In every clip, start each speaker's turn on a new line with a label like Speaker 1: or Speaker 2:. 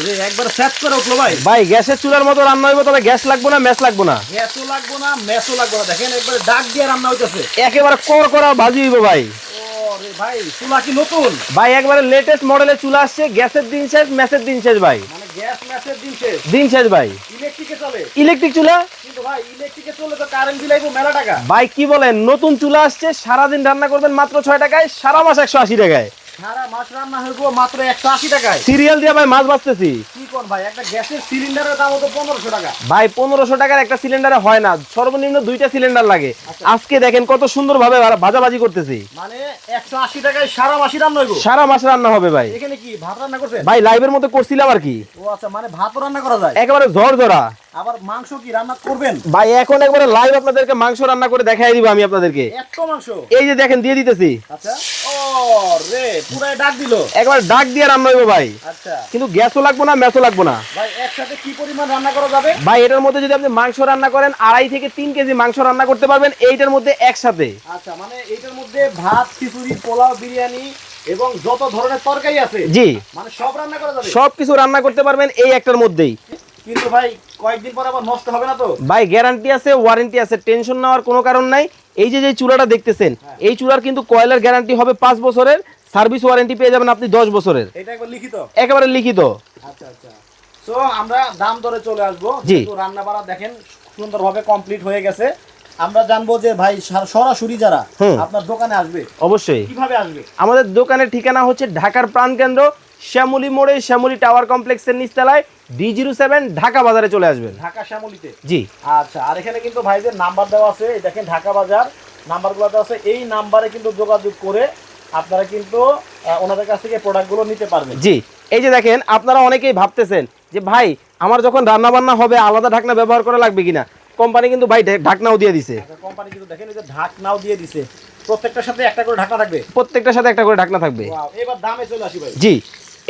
Speaker 1: রে একবার সেট করে উঠলো ভাই।
Speaker 2: ভাই গ্যাসের চুলার মতো রান্না হইব, তবে গ্যাস লাগবে না, ম্যাচ লাগবে না।
Speaker 1: গ্যাসও লাগবে না, মেসও লাগবে না। দেখেন একবারে ডাক দিয়ে রান্না হইতেছে।
Speaker 2: একেবারে কড়কড়া ভাজি হইব ভাই।
Speaker 1: রে ভাই চুলা কি নতুন?
Speaker 2: ভাই একবারে লেটেস্ট মডেলের চুলা আসছে। গ্যাসের দিন শেষ, ম্যাচের দিন শেষ ভাই।
Speaker 1: মানে গ্যাস ম্যাচের দিন শেষ,
Speaker 2: দিন শেষ ভাই।
Speaker 1: ইলেকট্রিকে চলে।
Speaker 2: ইলেকট্রিক চুলা
Speaker 1: কিন্তু ভাই ইলেকট্রিকে চলে তো কারেন্ট বিল আইবো মেলা টাকা।
Speaker 2: ভাই কি বলেন, নতুন চুলা আসছে, সারাদিন রান্না করবেন মাত্র 6 টাকায়, সারা মাস 180 টাকায়।
Speaker 1: সারা মাস রান্না হইবো মাত্র 180 টাকায়।
Speaker 2: সিরিয়াল দিয়ে ভাই মাছ বাঁচতেছি।
Speaker 1: কি কোন ভাই, একটা গ্যাসের সিলিন্ডারের দাম তো 1500 টাকা।
Speaker 2: ভাই 1500 টাকার একটা সিলিন্ডারে হয় না, সর্বনিম্ন 2টা সিলিন্ডার লাগে। আজকে দেখেন কত সুন্দর ভাবে ভাজাভাজি করতেছি।
Speaker 1: মানে 180 টাকায় সারা মাসই রান্না হইবো।
Speaker 2: সারা মাস রান্না হবে ভাই।
Speaker 1: এখানে কি ভাত রান্না করছেন?
Speaker 2: ভাই লাইভের মধ্যে করছিলাম আর কি।
Speaker 1: ও আচ্ছা, মানে ভাতও রান্না করা যায়।
Speaker 2: একেবারে ঝরঝরা।
Speaker 1: আবার মাংস কি রান্না করবেন?
Speaker 2: ভাই এখন একবারে লাইভ আপনাদেরকে মাংস রান্না করে দেখাই দিব আমি আপনাদেরকে।
Speaker 1: এত মাংস?
Speaker 2: এই যে দেখেন দিয়ে দিতেছি।
Speaker 1: আচ্ছা। ও রে পুরাই ডাক দিলো।
Speaker 2: একবার ডাক দিয়ে রান্না হইব ভাই।
Speaker 1: আচ্ছা।
Speaker 2: কিন্তু গ্যাসও লাগবে না, ম্যাচও লাগবে না।
Speaker 1: ভাই একসাথে কি পরিমাণ রান্না করা যাবে?
Speaker 2: ভাই এটার মধ্যে যদি আপনি মাংস রান্না করেন 2.5 থেকে 3 কেজি মাংস রান্না করতে পারবেন এইটার মধ্যে একসাথে।
Speaker 1: আচ্ছা, মানে এইটার মধ্যে ভাত, খিচুড়ি, পোলাও, বিরিয়ানি এবং যত ধরনের তরকারি আছে,
Speaker 2: জি,
Speaker 1: মানে সব রান্না করা যাবে।
Speaker 2: সবকিছু রান্না করতে পারবেন এই একটার মধ্যেই।
Speaker 1: কিন্তু ভাই কয়েকদিন পর আবার নষ্ট হবে না তো?
Speaker 2: ভাই গ্যারান্টি আছে, ওয়ারেন্টি আছে, টেনশন নেওয়ার কোনো কারণ নাই। এই যে চুলাটা দেখতেছেন, এই চুলার কিন্তু কয়লার গ্যারান্টি হবে 5 বছরের, সার্ভিস ওয়ারেন্টি পেয়ে যাবেন আপনি 10 বছরের।
Speaker 1: এটা একবার লিখিত?
Speaker 2: একেবারে লিখিত।
Speaker 1: আচ্ছা আচ্ছা। সো আমরা দাম দরে চলে আসবো।
Speaker 2: জি।
Speaker 1: তো রান্না বাড়া দেখেন সুন্দরভাবে কমপ্লিট হয়ে গেছে। আমরা জানবো যে ভাই সরাসরি যারা আপনার দোকানে আসবে
Speaker 2: অবশ্যই
Speaker 1: কিভাবে আসবে?
Speaker 2: আমাদের দোকানের ঠিকানা হচ্ছে ঢাকার প্রাণকেন্দ্র শ্যামলী মোড়ে, শ্যামলী টাওয়ার কমপ্লেক্সের নিচতলায়, D07 ঢাকা বাজারে চলে আসবেন।
Speaker 1: ঢাকা শ্যামলীতে?
Speaker 2: জি।
Speaker 1: আচ্ছা, আর এখানে কিন্তু ভাইদের নাম্বার দেওয়া আছে, এই দেখেন ঢাকা বাজার নাম্বারগুলো দেওয়া আছে। এই নাম্বারে কিন্তু যোগাযোগ করে আপনারা কিন্তু ওনাদের কাছ থেকে প্রোডাক্টগুলো নিতে পারবেন।
Speaker 2: জি, এই যে দেখেন আপনারা অনেকেই ভাবতেছেন যে ভাই আমার যখন রান্না বান্না হবে আলাদা ঢাকনা ব্যবহার করা লাগবে কিনা। কোম্পানি কিন্তু ভাই ঢাকনাও দিয়ে দিছে।
Speaker 1: কোম্পানি কিন্তু দেখেন এই যে ঢাকনাও দিয়ে দিছে, প্রত্যেকটার সাথে একটা করে ঢাকনা থাকবে।
Speaker 2: প্রত্যেকটার সাথে একটা করে ঢাকনা থাকবে।
Speaker 1: ওয়াও, এবার দামে চলে আসি ভাই।
Speaker 2: জি,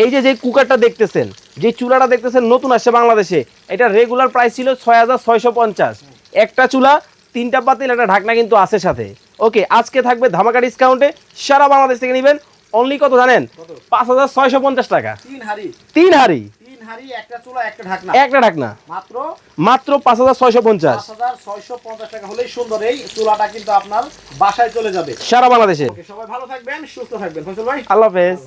Speaker 2: এই যে কুকারটা দেখতেছেন, যে চুলাটা দেখতেছেন নতুন আসছে বাংলাদেশে, এটা রেগুলার প্রাইস ছিল 6650। একটা চুলা, 3টা পাতিল, একটা ঢাকনা কিন্তু আছে সাথে। ওকে, আজকে থাকবে ধামাকা ডিসকাউন্টে, সারা বাংলাদেশ থেকে নেবেন অনলি কত জানেন? 5650 টাকা।
Speaker 1: 3 হাড়ি?
Speaker 2: 3 হাড়ি,
Speaker 1: 3 হাড়ি, একটা চুলা, একটা ঢাকনা,
Speaker 2: একটা ঢাকনা,
Speaker 1: মাত্র
Speaker 2: 5650।
Speaker 1: 5650 টাকা হলেই সুন্দর এই চুলাটা কিন্তু আপনার বাসায় চলে যাবে
Speaker 2: সারা বাংলাদেশে।
Speaker 1: সবাই ভালো থাকবেন, সুস্থ থাকবেন। ফয়সাল ভাই,
Speaker 2: আল্লাহ হাফেজ।